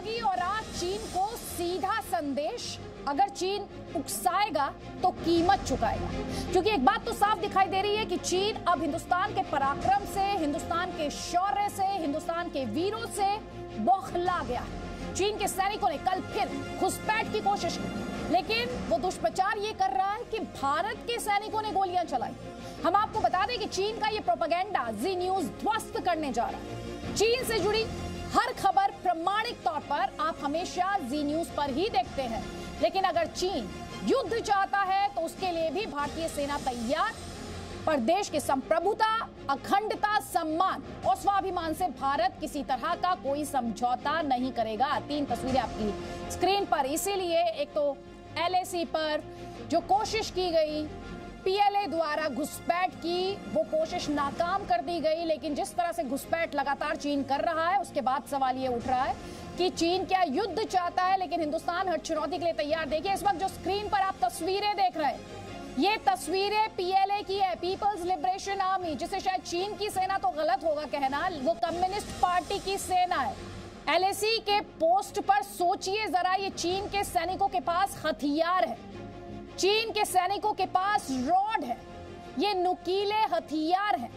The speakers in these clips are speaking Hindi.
जागी और आज चीन को सीधा संदेश, अगर चीन उकसाएगा तो कीमत चुकाएगा। क्योंकि एक बात तो साफ दिखाई दे रही है कि चीन अब हिंदुस्तान के पराक्रम से, हिंदुस्तान के शौर्य से, हिंदुस्तान के वीरों से बौखला गया। चीन के सैनिकों ने कल फिर घुसपैठ की कोशिश की, लेकिन वो दुष्प्रचार ये कर रहा है कि भारत के सैनिकों ने गोलियां चलाई। हम आपको बता दें कि चीन का ये प्रोपेगेंडा जी न्यूज ध्वस्त करने जा रहा है। चीन से जुड़ी हर खबर प्रामाणिक तौर पर आप हमेशा जी न्यूज पर ही देखते हैं, लेकिन अगर चीन युद्ध चाहता है तो उसके लिए भी भारतीय सेना तैयार। पर देश की संप्रभुता, अखंडता, सम्मान और स्वाभिमान से भारत किसी तरह का कोई समझौता नहीं करेगा। 3 तस्वीरें आपकी स्क्रीन पर, इसीलिए एक तो LAC पर जो कोशिश की गई PLA द्वारा घुसपैठ की, वो कोशिश नाकाम कर दी गई। लेकिन जिस तरह से घुसपैठ लगातार चीन कर रहा है, उसके बाद सवाल ये उठ रहा है कि चीन क्या युद्ध चाहता है, लेकिन हिंदुस्तान हर चुनौती के लिए तैयार। देखिए इस वक्त जो स्क्रीन पर आप तस्वीरें देख रहे हैं, ये तस्वीरें PLA की है, पीपल्स लिबरेशन आर्मी, जिसे शायद चीन की सेना तो गलत होगा कहना, वो कम्युनिस्ट पार्टी की सेना है। LAC के पोस्ट पर सोचिए जरा, ये चीन के सैनिकों के पास हथियार है, चीन के सैनिकों के पास रॉड है, ये नुकीले हथियार हैं।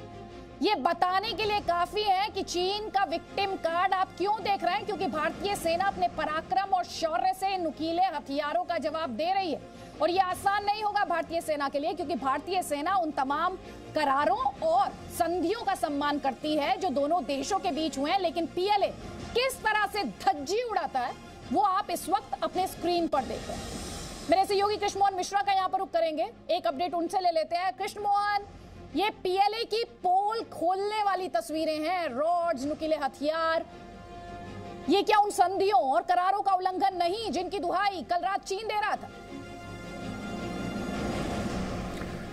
ये बताने के लिए काफी है कि चीन का विक्टिम कार्ड आप क्यों देख रहे हैं, क्योंकि भारतीय सेना अपने पराक्रम और शौर्य से नुकीले हथियारों का जवाब दे रही है। और ये आसान नहीं होगा भारतीय सेना के लिए, क्योंकि भारतीय सेना उन तमाम करारों और संधियों का सम्मान करती है जो दोनों देशों के बीच हुए हैं। लेकिन PLA किस तरह से धज्जी उड़ाता है वो आप इस वक्त अपने स्क्रीन पर देख रहे हैं। मेरे सहयोगी कृष्ण मोहन मिश्रा का यहाँ पर रुक करेंगे, एक अपडेट उनसे ले लेते हैं। कृष्ण मोहन, ये PLA की पोल खोलने वाली तस्वीरें हैं, रॉड्स, नुकीले हथियार, ये क्या उन संधियों और करारों का उल्लंघन नहीं जिनकी दुहाई कल रात चीन दे रहा था?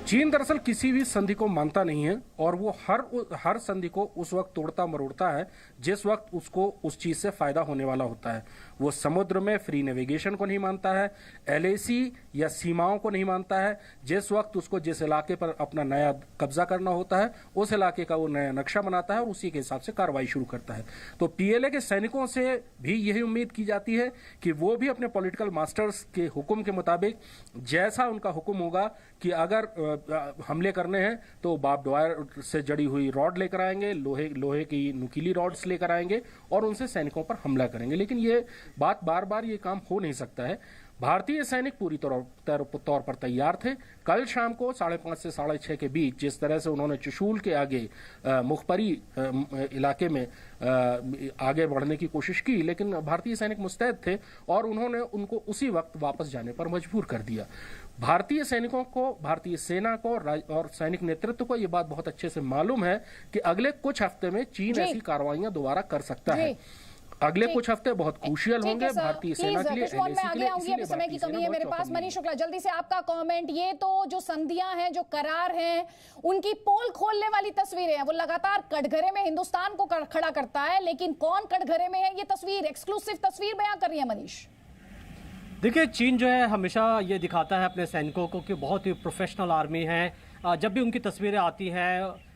चीन दरअसल किसी भी संधि को मानता नहीं है और वो हर संधि को उस वक्त तोड़ता मरोड़ता है जिस वक्त उसको उस चीज से फायदा होने वाला होता है। वो समुद्र में फ्री नेविगेशन को नहीं मानता है, LAC या सीमाओं को नहीं मानता है। जिस वक्त उसको जिस इलाके पर अपना नया कब्जा करना होता है, उस इलाके का वो नया नक्शा बनाता है और उसी के हिसाब से कार्रवाई शुरू करता है। तो PLA के सैनिकों से भी यही उम्मीद की जाती है कि वो भी अपने पॉलिटिकल मास्टर्स के हुक्म के मुताबिक, जैसा उनका हुक्म होगा कि अगर हमले करने हैं तो बार्ब वायर से जड़ी हुई रॉड लेकर आएंगे, लोहे की नुकीली रॉड्स लेकर आएंगे और उनसे सैनिकों पर हमला करेंगे। लेकिन ये बात बार बार ये काम हो नहीं सकता है। भारतीय सैनिक पूरी तौर पर तैयार थे। कल शाम को 5:30 से 6:30 के बीच जिस तरह से उन्होंने चुशूल के आगे मुखपरी इलाके में आगे बढ़ने की कोशिश की, लेकिन भारतीय सैनिक मुस्तैद थे और उन्होंने उनको उसी वक्त वापस जाने पर मजबूर कर दिया। भारतीय सैनिकों को, भारतीय सेना को और सैनिक नेतृत्व को ये बात बहुत अच्छे से मालूम है कि अगले कुछ हफ्ते में चीन ऐसी कार्रवाइयां दोबारा कर सकता है। अगले कुछ हफ्ते बहुत क्रूशियल होंगे भारतीय सेना के लिए, LAC के लिए। अभी समय की कमी है मेरे पास। मनीष शुक्ला, जल्दी से आपका कमेंट। ये तो जो संधियां हैं, जो करार हैं, उनकी पोल खोलने वाली तस्वीरें हैं, वो लगातार कटघरे में हिंदुस्तान को खड़ा करता है, लेकिन कौन कटघरे में है, ये तस्वीर एक्सक्लूसिव तस्वीर बयां कर रही है मनीष। देखिए, चीन जो है हमेशा ये दिखाता है अपने सैनिकों को कि बहुत ही प्रोफेशनल आर्मी है। जब भी उनकी तस्वीरें आती है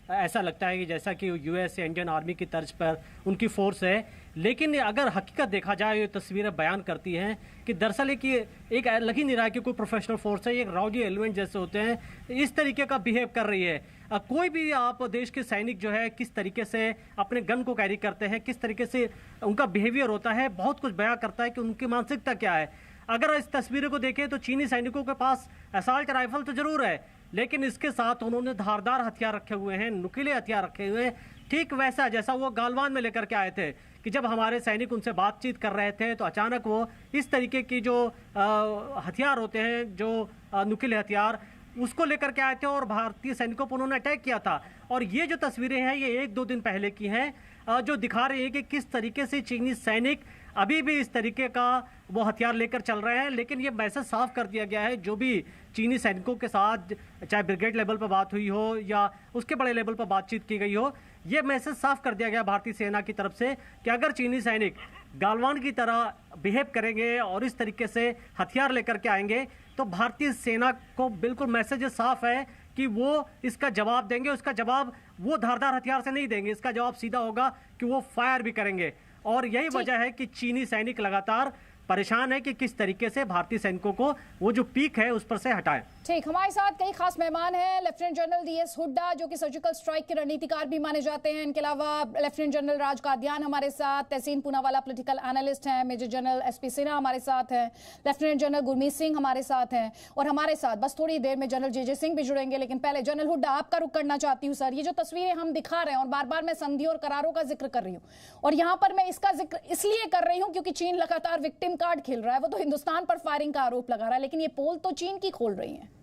ऐसा लगता है कि जैसा कि US या इंडियन आर्मी की तर्ज पर उनकी फोर्स है। लेकिन अगर हकीकत देखा जाए, ये तस्वीरें बयान करती हैं कि दरअसल एक लग ही नहीं रहा है कि कोई प्रोफेशनल फोर्स है। एक राउडी एलिमेंट जैसे होते हैं, इस तरीके का बिहेव कर रही है। कोई भी आप देश के सैनिक जो है किस तरीके से अपने गन को कैरी करते हैं, किस तरीके से उनका बिहेवियर होता है, बहुत कुछ बयां करता है कि उनकी मानसिकता क्या है। अगर इस तस्वीरों को देखें तो चीनी सैनिकों के पास असॉल्ट राइफल तो जरूर है, लेकिन इसके साथ उन्होंने धारदार हथियार रखे हुए हैं, नुकीले हथियार रखे हुए हैं, ठीक वैसा जैसा वो गालवान में लेकर के आए थे कि जब हमारे सैनिक उनसे बातचीत कर रहे थे तो अचानक वो इस तरीके की जो हथियार होते हैं, जो नुकीले हथियार, उसको लेकर के आए थे और भारतीय सैनिकों पर उन्होंने अटैक किया था। और ये जो तस्वीरें हैं ये 1-2 दिन पहले की हैं, जो दिखा रही है कि किस तरीके से चीनी सैनिक अभी भी इस तरीके का वो हथियार लेकर चल रहे हैं। लेकिन ये मैसेज साफ कर दिया गया है, जो भी चीनी सैनिकों के साथ चाहे ब्रिगेड लेवल पर बात हुई हो या उसके बड़े लेवल पर बातचीत की गई हो, ये मैसेज साफ कर दिया गया भारतीय सेना की तरफ से कि अगर चीनी सैनिक गालवान की तरह बिहेव करेंगे और इस तरीके से हथियार लेकर के आएंगे तो भारतीय सेना को बिल्कुल मैसेज साफ है कि वो इसका जवाब देंगे। उसका जवाब वो धारदार हथियार से नहीं देंगे, इसका जवाब सीधा होगा कि वो फायर भी करेंगे। और यही वजह है कि चीनी सैनिक लगातार परेशान है कि किस तरीके से भारतीय सैनिकों को वो जो पीक है उस पर से हटाएं। ठीक, हमारे साथ कई खास मेहमान हैं। लेफ्टिनेंट जनरल DS हुड्डा जो कि सर्जिकल स्ट्राइक के रणनीतिकार भी माने जाते हैं, इनके अलावा लेफ्टिनेंट जनरल राज कादियान हमारे साथ, तहसीन पूनावाला पॉलिटिकल एनालिस्ट हैं, मेजर जनरल SP सिन्हा हमारे साथ हैं, लेफ्टिनेंट जनरल गुरमीत सिंह हमारे साथ हैं, और हमारे साथ बस थोड़ी देर में जनरल JJ सिंह भी जुड़ेंगे। लेकिन पहले जनरल हुड्डा आपका रुख करना चाहती हूँ सर। ये जो तस्वीरें हम दिखा रहे हैं और बार बार मैं संधि और करारों का जिक्र कर रही हूँ, और यहाँ पर मैं इसका जिक्र इसलिए कर रही हूँ क्योंकि चीन लगातार विक्टिम कार्ड खेल रहा है। वो तो हिंदुस्तान पर फायरिंग का आरोप लगा रहा है, लेकिन ये पोल तो चीन की खोल रही है।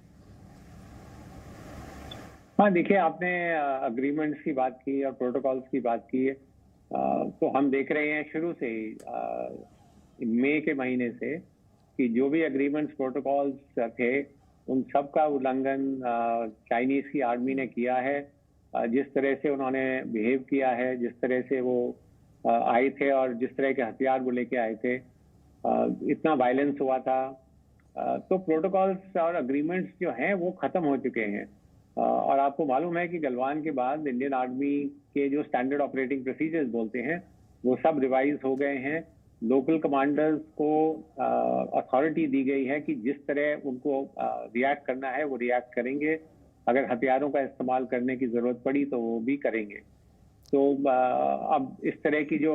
हाँ, देखिए, आपने अग्रीमेंट्स की बात की और प्रोटोकॉल्स की बात की है, तो हम देख रहे हैं शुरू से ही मई के महीने से कि जो भी अग्रीमेंट्स प्रोटोकॉल्स थे उन सब का उल्लंघन चाइनीज की आर्मी ने किया है। जिस तरह से उन्होंने बिहेव किया है, जिस तरह से वो आए थे और जिस तरह के हथियार वो लेके आए थे, इतना वायलेंस हुआ था। तो प्रोटोकॉल्स और अग्रीमेंट्स जो हैं वो खत्म हो चुके हैं। और आपको मालूम है कि गलवान के बाद इंडियन आर्मी के जो स्टैंडर्ड ऑपरेटिंग प्रोसीजर्स बोलते हैं वो सब रिवाइज हो गए हैं। लोकल कमांडर्स को अथॉरिटी दी गई है कि जिस तरह उनको रिएक्ट करना है वो रिएक्ट करेंगे। अगर हथियारों का इस्तेमाल करने की जरूरत पड़ी तो वो भी करेंगे। तो अब इस तरह की जो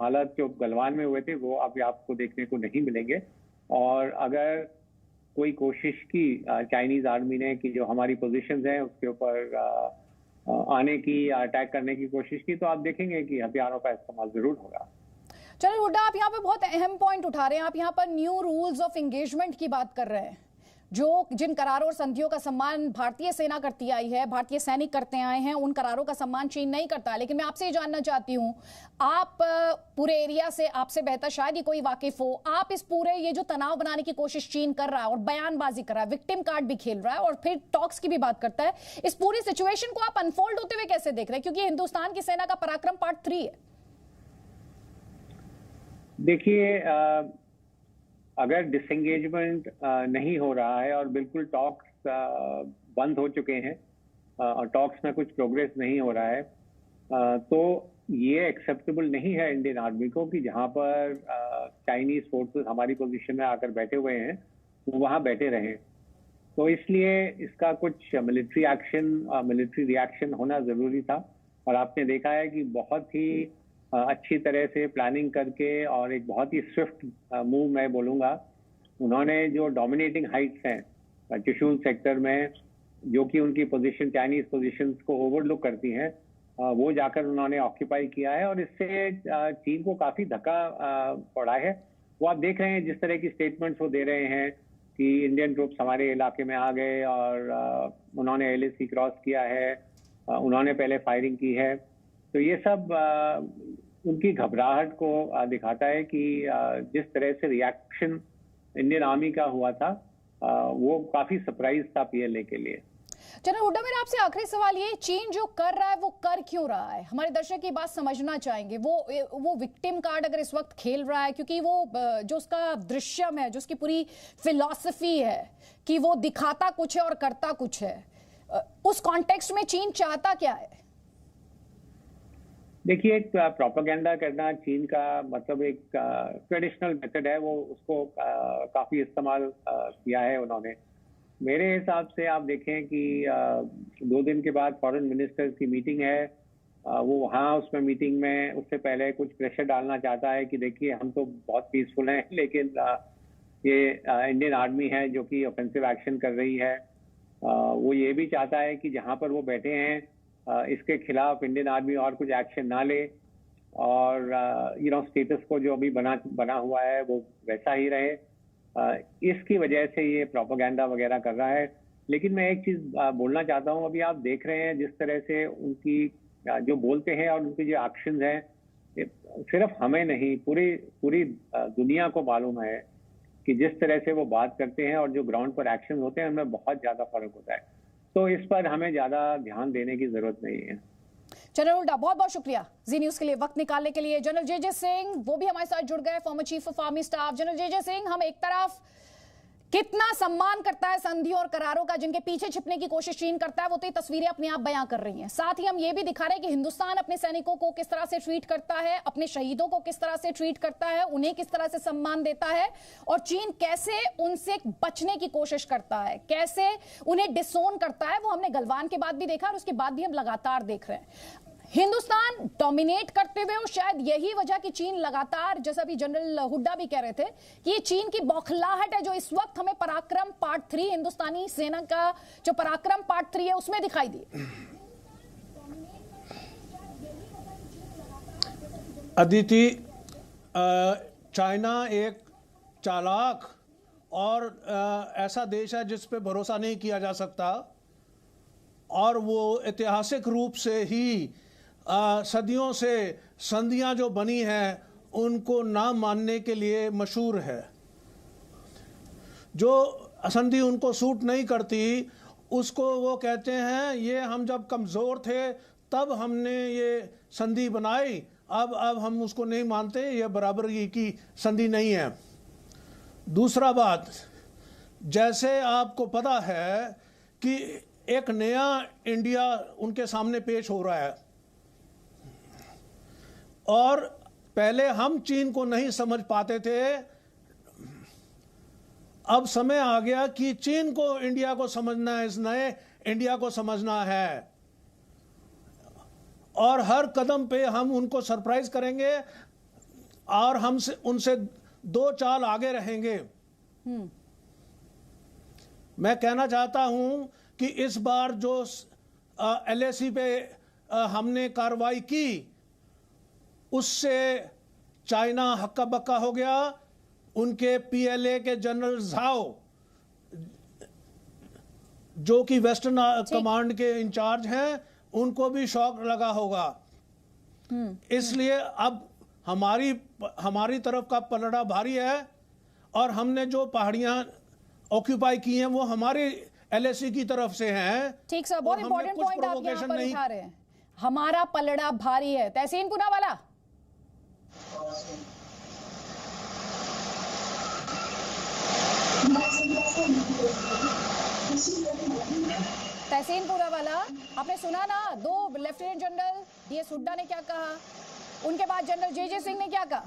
हालात जो गलवान में हुए थे वो अब आपको देखने को नहीं मिलेंगे। और अगर कोई कोशिश की चाइनीज आर्मी ने कि जो हमारी पोजीशंस हैं उसके ऊपर आने की, अटैक करने की कोशिश की, तो आप देखेंगे कि हथियारों का इस्तेमाल जरूर होगा। चलो हुड्डा, आप यहाँ पे बहुत अहम पॉइंट उठा रहे हैं। आप यहाँ पर न्यू रूल्स ऑफ एंगेजमेंट की बात कर रहे हैं, जो जिन करारों और संधियों का सम्मान भारतीय सेना करती आई है, भारतीय सैनिक करते आए हैं, उन करारों का सम्मान चीन नहीं करता। लेकिन मैं आपसे ये जानना चाहती हूँ, आप पूरे एरिया से आपसे बेहतर शायद ही कोई वाकिफ हो, आप इस पूरे ये जो तनाव बनाने की कोशिश चीन कर रहा है और बयानबाजी कर रहा है, विक्टिम कार्ड भी खेल रहा है और फिर टॉक्स की भी बात करता है, इस पूरी सिचुएशन को आप अनफोल्ड होते हुए कैसे देख रहे हैं? क्योंकि हिंदुस्तान की सेना का पराक्रम पार्ट 3 है। देखिए, अगर डिसएंगेजमेंट नहीं हो रहा है और बिल्कुल टॉक्स बंद हो चुके हैं और टॉक्स में कुछ प्रोग्रेस नहीं हो रहा है, तो ये एक्सेप्टेबल नहीं है इंडियन आर्मी को कि जहां पर चाइनीज फोर्सेस हमारी पोजीशन में आकर बैठे हुए हैं वो वहां बैठे रहें। तो इसलिए इसका कुछ मिलिट्री एक्शन, मिलिट्री रिएक्शन होना जरूरी था। और आपने देखा है कि बहुत ही अच्छी तरह से प्लानिंग करके और एक बहुत ही स्विफ्ट मूव मैं बोलूँगा, उन्होंने जो डोमिनेटिंग हाइट्स हैं चुशूल सेक्टर में, जो कि उनकी पोजीशन चाइनीज पोजीशंस को ओवरलुक करती हैं, वो जाकर उन्होंने ऑक्यूपाई किया है और इससे चीन को काफ़ी धक्का पड़ा है। वो आप देख रहे हैं जिस तरह की स्टेटमेंट्स वो दे रहे हैं कि इंडियन ट्रूप्स हमारे इलाके में आ गए और उन्होंने LAC क्रॉस किया है, उन्होंने पहले फायरिंग की है। तो ये सब उनकी घबराहट को दिखाता है कि जिस तरह से रिएक्शन इंडियन आर्मी का हुआ था वो काफी सरप्राइज था PLA के लिए। जनरल हुड्डा, मेरा आपसे आखिरी सवाल ये, चीन जो कर रहा है वो कर क्यों रहा है? हमारे दर्शक की बात समझना चाहेंगे। वो विक्टिम कार्ड अगर इस वक्त खेल रहा है क्योंकि वो जो उसका दृश्यम है, जो उसकी पूरी फिलॉसफी है कि वो दिखाता कुछ है और करता कुछ है, उस कॉन्टेक्स्ट में चीन चाहता क्या है? देखिए, एक प्रोपेगेंडा करना चीन का मतलब एक ट्रेडिशनल मेथड है, वो उसको काफी इस्तेमाल किया है उन्होंने। मेरे हिसाब से आप देखें कि 2 दिन के बाद फॉरेन मिनिस्टर्स की मीटिंग है, वो वहाँ उसमें मीटिंग में उससे पहले कुछ प्रेशर डालना चाहता है कि देखिए हम तो बहुत पीसफुल हैं, लेकिन ये इंडियन आर्मी है जो कि ऑफेंसिव एक्शन कर रही है। वो ये भी चाहता है कि जहाँ पर वो बैठे हैं इसके खिलाफ इंडियन आर्मी और कुछ एक्शन ना ले और स्टेटस को जो अभी बना हुआ है वो वैसा ही रहे। इसकी वजह से ये प्रोपेगेंडा वगैरह कर रहा है। लेकिन मैं एक चीज बोलना चाहता हूँ, अभी आप देख रहे हैं जिस तरह से उनकी जो बोलते हैं और उनके जो एक्शन हैं, सिर्फ हमें नहीं पूरी दुनिया को मालूम है कि जिस तरह से वो बात करते हैं और जो ग्राउंड पर एक्शन होते हैं उनमें बहुत ज्यादा फर्क होता है। तो इस पर हमें ज्यादा ध्यान देने की जरूरत नहीं है। जनरल हुड्डा, बहुत बहुत शुक्रिया जी न्यूज के लिए वक्त निकालने के लिए। जनरल JJ सिंह वो भी हमारे साथ जुड़ गए, former chief of army staff. General JJ Singh, हम एक तरफ कितना सम्मान करता है संधियों और करारों का, जिनके पीछे छिपने की कोशिश चीन करता है, वो तो ये तस्वीरें अपने आप बयां कर रही हैं। साथ ही हम ये भी दिखा रहे हैं कि हिंदुस्तान अपने सैनिकों को किस तरह से ट्रीट करता है, अपने शहीदों को किस तरह से ट्रीट करता है, उन्हें किस तरह से सम्मान देता है, और चीन कैसे उनसे बचने की कोशिश करता है, कैसे उन्हें डिसोन करता है। वो हमने गलवान के बाद भी देखा और उसके बाद भी हम लगातार देख रहे हैं। हिंदुस्तान डोमिनेट करते हुए, और शायद यही वजह कि चीन लगातार, जैसा भी जनरल हुड्डा भी कह रहे थे, कि ये चीन की बौखलाहट है जो इस वक्त हमें पराक्रम पार्ट 3, हिंदुस्तानी सेना का जो पराक्रम पार्ट 3 है उसमें दिखाई दी। अदिति, चाइना एक चालाक और ऐसा देश है जिस पे भरोसा नहीं किया जा सकता, और वो ऐतिहासिक रूप से ही सदियों से संधियां जो बनी हैं उनको ना मानने के लिए मशहूर है। जो संधि उनको सूट नहीं करती उसको वो कहते हैं ये हम जब कमज़ोर थे तब हमने ये संधि बनाई, अब हम उसको नहीं मानते, ये बराबरी की संधि नहीं है। दूसरा बात, जैसे आपको पता है कि एक नया इंडिया उनके सामने पेश हो रहा है, और पहले हम चीन को नहीं समझ पाते थे, अब समय आ गया कि चीन को इंडिया को समझना है, इस नए इंडिया को समझना है, और हर कदम पे हम उनको सरप्राइज करेंगे और हम उनसे 2 चाल आगे रहेंगे। मैं कहना चाहता हूं कि इस बार जो LAC पे हमने कार्रवाई की उससे चाइना हक्का बक्का हो गया। उनके PLA के जनरल झाओ, जो कि वेस्टर्न कमांड के इंचार्ज हैं, उनको भी शॉक लगा होगा। इसलिए अब हमारी तरफ का पलड़ा भारी है, और हमने जो पहाड़ियां ऑक्यूपाई की हैं वो हमारे LAC की तरफ से हैं। ठीक सर, बहुत इंपॉर्टेंट पॉइंट आप यहाँ पर उठा रहे हैं, हमारा पलड़ा भारी है। तहसीन पूनावाला, तहसीन पूनावाला, आपने सुना ना 2 लेफ्टिनेंट जनरल DS हुड्डा ने क्या कहा, उनके बाद जनरल JJ सिंह ने क्या कहा।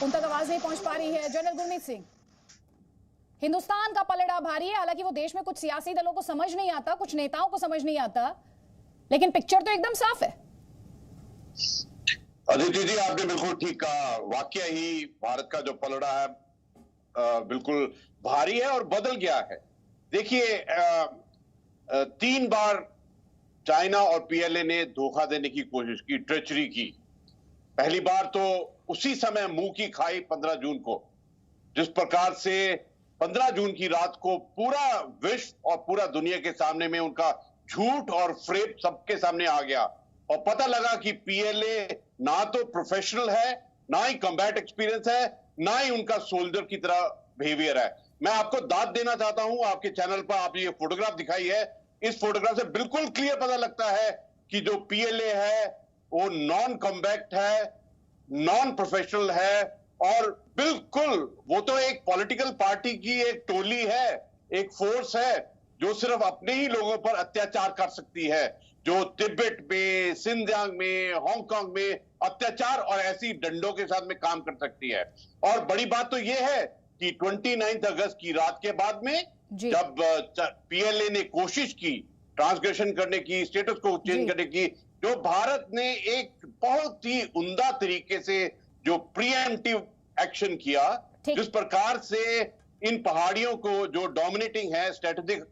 उन तक आवाज नहीं पहुंच पा रही है। जनरल गुरमीत सिंह, हिंदुस्तान का पलड़ा भारी है। हालांकि वो देश में कुछ सियासी दलों को समझ नहीं आता, कुछ नेताओं को समझ नहीं आता, लेकिन पिक्चर तो एकदम साफ है। अदिति जी, आपने बिल्कुल ठीक कहा। वाकया ही भारत का जो पलड़ा है बिल्कुल भारी है और बदल गया है। देखिए, 3 बार चाइना और PLA ने धोखा देने की कोशिश की, ट्रेचरी की। पहली बार तो उसी समय मुंह की खाई 15 जून को, जिस प्रकार से 15 जून की रात को पूरा विश्व और पूरा दुनिया के सामने में उनका झूठ और फ्रेब सबके सामने आ गया, और पता लगा कि PLA ना तो प्रोफेशनल है, ना ही कॉम्बैट एक्सपीरियंस है, ना ही उनका सोल्जर की तरह बिहेवियर है। मैं आपको दाद देना चाहता हूं, आपके चैनल पर आपने ये फोटोग्राफ दिखाई है, इस फोटोग्राफ से बिल्कुल क्लियर पता लगता है कि जो PLA है वो नॉन कॉम्बैट है, नॉन प्रोफेशनल है, और बिल्कुल वो तो एक पॉलिटिकल पार्टी की एक टोली है, एक फोर्स है जो सिर्फ अपने ही लोगों पर अत्याचार कर सकती है, जो तिब्बत में, सिंजियांग में, हांगकांग में अत्याचार और ऐसी डंडों के साथ में काम कर सकती है। और बड़ी बात तो यह है कि 29 अगस्त की रात के बाद में जब PLA ने कोशिश की ट्रांसग्रेशन करने की, स्टेटस को चेंज करने की, जो भारत ने एक बहुत ही उम्दा तरीके से जो प्रीएम्प्टिव एक्शन किया, जिस प्रकार से इन पहाड़ियों को जो डोमिनेटिंग है, स्ट्रेटेजिक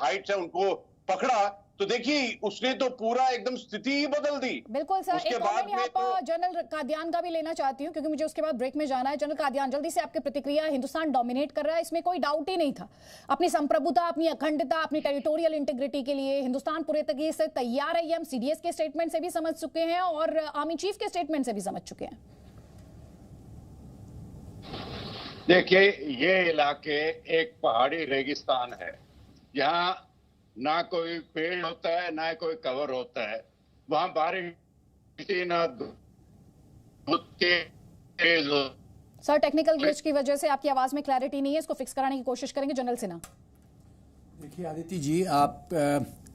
हाइट्स है, उनको पकड़ा, तो देखिए उसने तो पूरा एकदम स्थिति ही बदल दी। बिल्कुल सर, एक कमेंट यहाँ पर जनरल कादियान का भी लेना चाहती हूँ, क्योंकि मुझे उसके बाद ब्रेक में जाना है। जनरल कादियान, जल्दी से आपकी प्रतिक्रिया। हिंदुस्तान डोमिनेट कर रहा है, इसमें कोई डाउट ही नहीं था। अपनी संप्रभुता, अपनी अखंडता, अपनी टेरिटोरियल इंटीग्रिटी के लिए हिंदुस्तान पूरे तरीके से तैयार है। ये हम CDS के स्टेटमेंट से भी समझ चुके हैं और आर्मी चीफ के स्टेटमेंट से भी समझ चुके हैं। देखिए, ये इलाके एक पहाड़ी रेगिस्तान है, यहाँ ना कोई पेड़ होता है, ना कोई कवर होता है। वहां बारिश सर टेक्निकल ग्लिच की वजह से आपकी आवाज में क्लैरिटी नहीं है, इसको फिक्स कराने की कोशिश करेंगे। जनरल सिन्हा। देखिए आदित्य जी,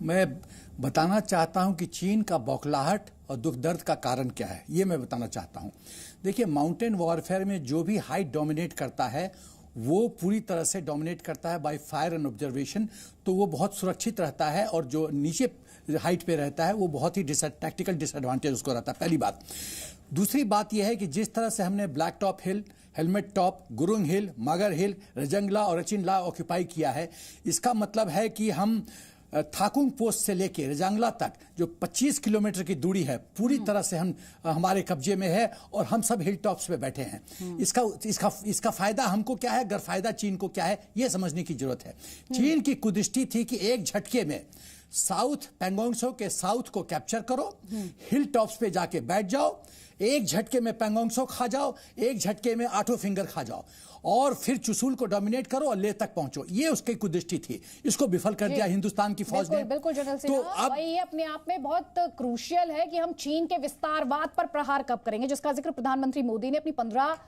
मैं बताना चाहता हूं कि चीन का बौखलाहट और दुख दर्द का कारण क्या है, ये मैं बताना चाहता हूं। देखिए, माउंटेन वॉरफेयर में जो भी हाइट डोमिनेट करता है वो पूरी तरह से डोमिनेट करता है बाय फायर एंड ऑब्जर्वेशन, तो वो बहुत सुरक्षित रहता है, और जो नीचे हाइट पे रहता है वो बहुत ही टैक्टिकल डिसएडवांटेज उसको रहता है, पहली बात। दूसरी बात यह है कि जिस तरह से हमने ब्लैक टॉप हिल, हेलमेट टॉप, गुरुंग हिल, मागर हिल, रजंगला और रचिनला ऑक्यूपाई किया है, इसका मतलब है कि हम थाकुंग पोस्ट से लेके रजांगला तक जो 25 किलोमीटर की दूरी है पूरी तरह से हमारे कब्जे में है, और हम सब हिल टॉप्स पे बैठे हैं। इसका फायदा हमको क्या है, गर फायदा चीन को क्या है, यह समझने की जरूरत है। चीन की कुदृष्टि थी कि एक झटके में साउथ पैंगोंग त्सो के साउथ को कैप्चर करो, हिल टॉप्स पे जाके बैठ जाओ, एक झटके में पैंगोंग त्सो खा जाओ, एक झटके में आठो फिंगर खा जाओ, और फिर चुसूल को डोमिनेट करो और ले तक पहुंचो। ये उसकी कुदृष्टि थी, इसको विफल कर दिया हिंदुस्तान की फौज ने। बिल्कुल जनरल सिन्हा, तो अब ये अपने आप में बहुत क्रूशियल है कि हम चीन के विस्तारवाद पर प्रहार कब करेंगे, जिसका जिक्र प्रधानमंत्री मोदी ने अपनी 15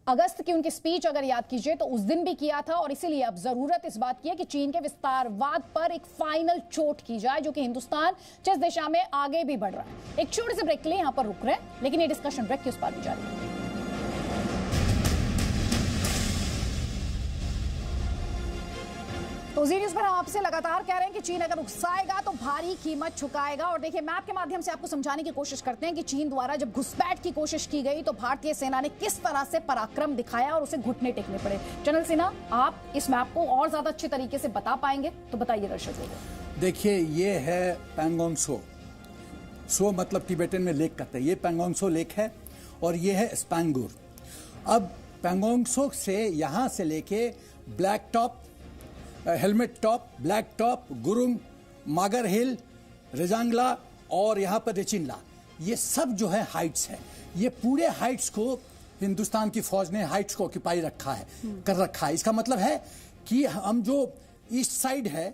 अगस्त की उनकी स्पीच अगर याद कीजिए तो उस दिन भी किया था, और इसीलिए अब जरूरत इस बात की है कि चीन के विस्तारवाद पर एक फाइनल चोट की जाए, जो कि हिंदुस्तान जिस दिशा में आगे भी बढ़ रहा है। एक छोटे से ब्रेक के लिए यहां पर रुक रहे हैं, लेकिन ये डिस्कशन ब्रेक के उस पार भी जारी है। तो जी न्यूज़ पर हम आपसे लगातार कह रहे हैं कि चीन अगर उकसाएगा तो भारी कीमत चुकाएगा। और देखिए, मैप के माध्यम से आपको समझाने की कोशिश करते हैं कि चीन द्वारा जब घुसपैठ की कोशिश की गई तो भारतीय सेना ने किस तरह से पराक्रम दिखाया और उसे घुटने टेकने पड़े। जनरल सिन्हा, आप इस मैप को और ज्यादा अच्छे तरीके से बता पाएंगे तो बताइए दर्शकों को। देखिए, ये है पैंगोंग त्सो, सो मतलब तिब्बतन में लेक कहते हैं, ये पैंगोंग त्सो लेक है, और ये है स्पैंगुर। अब पैंगोंग त्सो से यहां से लेके black top, helmet top, black top, Gurung, Magar hill, Rezang La और यहाँ पर रेचिनला, ये सब जो है हाइट्स है। ये पूरे हाइट्स को हिंदुस्तान की फौज ने हाइट्स को ऑक्यूपाई कर रखा है। इसका मतलब है कि हम जो ईस्ट साइड है,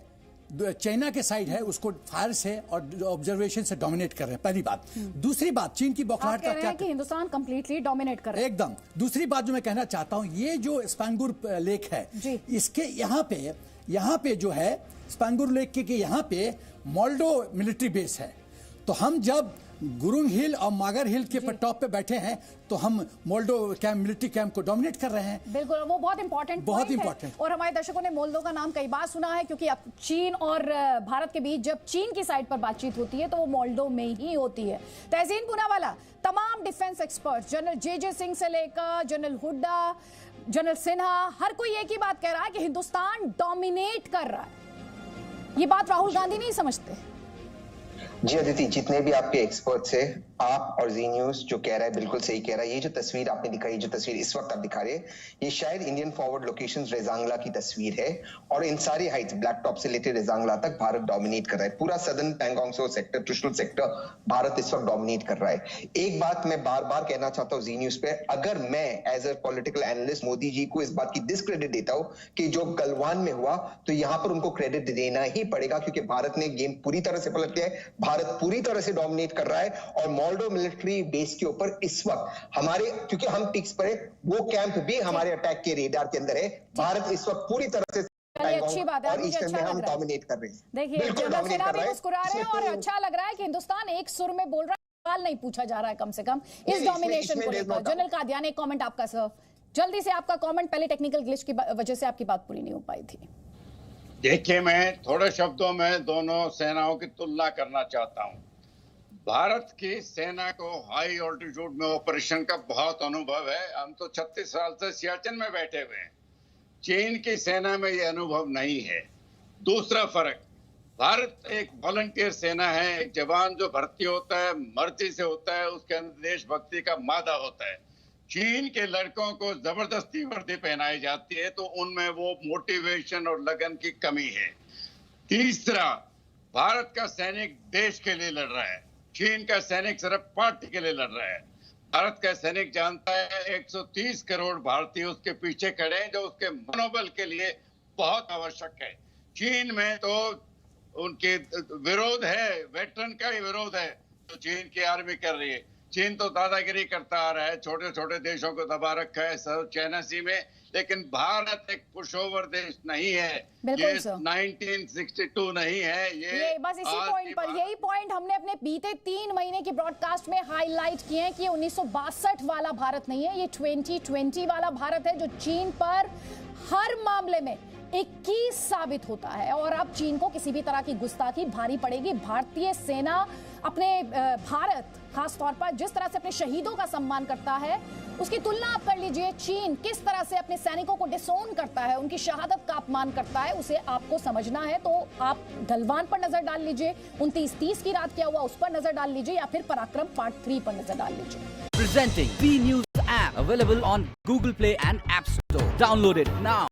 चाइना के साइड है, उसको फायर से और ऑब्जर्वेशन से डोमिनेट कर रहे हैं, पहली बात। दूसरी बात, चीन की बौखलाहट का क्या कि हिंदुस्तान कंप्लीटली डोमिनेट कर रहा है। एकदम। दूसरी बात जो मैं कहना चाहता हूं, ये जो स्पैंगुर लेक है, इसके यहाँ पे जो है स्पैंगुर लेक के यहाँ पे मोल्डो मिलिट्री बेस है। तो हम जब गुरुंग हिल और मागर हिल के टॉप पे बैठे हैं तो हम मोल्डो मिलिट्री कैंप को डोमिनेट कर रहे हैं। बिल्कुल, वो बहुत इंपॉर्टेंट। और हमारे दर्शकों ने मोल्डो का नाम कई बार सुना है, क्योंकि अब चीन और भारत के बीच जब चीन की साइड पर बातचीत होती है तो वो मोल्डो में ही होती है। तहसीन पूनावाला, तमाम डिफेंस एक्सपर्ट, जनरल जे सिंह से लेकर जनरल हुड्डा, जनरल सिन्हा, हर कोई एक ही बात कह रहा है कि हिंदुस्तान डोमिनेट कर रहा है। ये बात राहुल गांधी नहीं समझते। जी अदिति, जितने भी आपके एक्सपर्ट्स है, आप और जी न्यूज जो कह रहा है बिल्कुल सही कह रहा है। ये जो तस्वीर आपने दिखाई, जो तस्वीर इस वक्त आप दिखा रहे हैं, ये शायद इंडियन फॉरवर्ड लोकेशन रेजांगला की तस्वीर है, और इन सारी हाइट्स ब्लैक टॉप से लेकर रेजांगला तक भारत डोमिनेट कर रहा है। पूरा southern Pangong Tso sector, Chushul sector Bharat इस वक्त डोमिनेट कर रहा है। एक बात मैं बार बार कहना चाहता हूँ जी न्यूज पे, अगर मैं as a political analyst Modi ji को इस बात की डिस्क्रेडिट देता हूँ कि जो गलवान में हुआ, तो यहाँ पर उनको क्रेडिट देना ही पड़ेगा, क्योंकि भारत ने गेम पूरी तरह से पलट लिया है। भारत पूरी तरह से डोमिनेट कर रहा है, और मोल्डो मिलिट्री बेस के ऊपर इस वक्त हमारे, क्योंकि हम टिक्स पर है, वो कैंप भी हमारे अटैक के रेडार के अंदर है। भारत इस वक्त पूरी तरह से अच्छी बात है, और ईस्ट में हम डोमिनेट कर रहे हैं। देखिए, जनरल सिन्हा भी मुस्कुरा रहे हैं और अच्छा लग रहा है कि हिंदुस्तान एक सुर में बोल रहा है, सवाल नहीं पूछा जा रहा है कम से कम इस डोमिनेशन को लेकर। जनरल कादियान, एक कमेंट आपका सर, जल्दी से आपका कमेंट। पहले टेक्निकल ग्लिच की वजह से आपकी बात पूरी नहीं हो पाई थी। देखिए, मैं थोड़े शब्दों में दोनों सेनाओं की तुलना करना चाहता हूं। भारत की सेना को हाई ऑल्टीट्यूड में ऑपरेशन का बहुत अनुभव है। हम तो 36 साल से सियाचिन में बैठे हुए हैं। चीन की सेना में ये अनुभव नहीं है। दूसरा फर्क, भारत एक वॉलंटियर सेना है। एक जवान जो भर्ती होता है मर्जी से होता है, उसके अंदर देशभक्ति का मादा होता है। चीन के लड़कों को जबरदस्ती वर्दी पहनाई जाती है, तो उनमें वो मोटिवेशन और लगन की कमी है। तीसरा, भारत का सैनिक देश के लिए लड़ रहा है, चीन का सैनिक सिर्फ पार्टी के लिए लड़ रहा है। भारत का सैनिक जानता है 130 करोड़ भारतीय उसके पीछे खड़े हैं, जो उसके मनोबल के लिए बहुत आवश्यक है। चीन में तो उनके विरोध है, वेटरन का ही विरोध है जो चीन की आर्मी कर रही है। चीन तो दादागिरी करता आ रहा है, छोटे छोटे देशों को दबा रखा है सब चाइना सी में, लेकिन भारत एक पुशओवर देश नहीं है, ये 1962 नहीं है। ये बस इसी पॉइंट पर, यही पॉइंट हमने अपने बीते 3 महीने की ब्रॉडकास्ट में हाईलाइट किए हैं कि 1962 वाला भारत नहीं है, ये 2020 वाला भारत है जो चीन पर हर मामले में 21 साबित होता है। और अब चीन को किसी भी तरह की गुस्ताखी भारी पड़ेगी। भारतीय सेना अपने भारत खास तौर पर जिस तरह से अपने शहीदों का सम्मान करता है, उसकी तुलना आप कर लीजिए चीन किस तरह से अपने सैनिकों को डिसोन करता है, उनकी शहादत का अपमान करता है, उसे आपको समझना है तो आप गलवान पर नजर डाल लीजिए, 29-30 की रात क्या हुआ उस पर नजर डाल लीजिए, या फिर पराक्रम पार्ट 3 पर नजर डाल लीजिए। Presenting V News app available on Google Play and App Store. Download it now.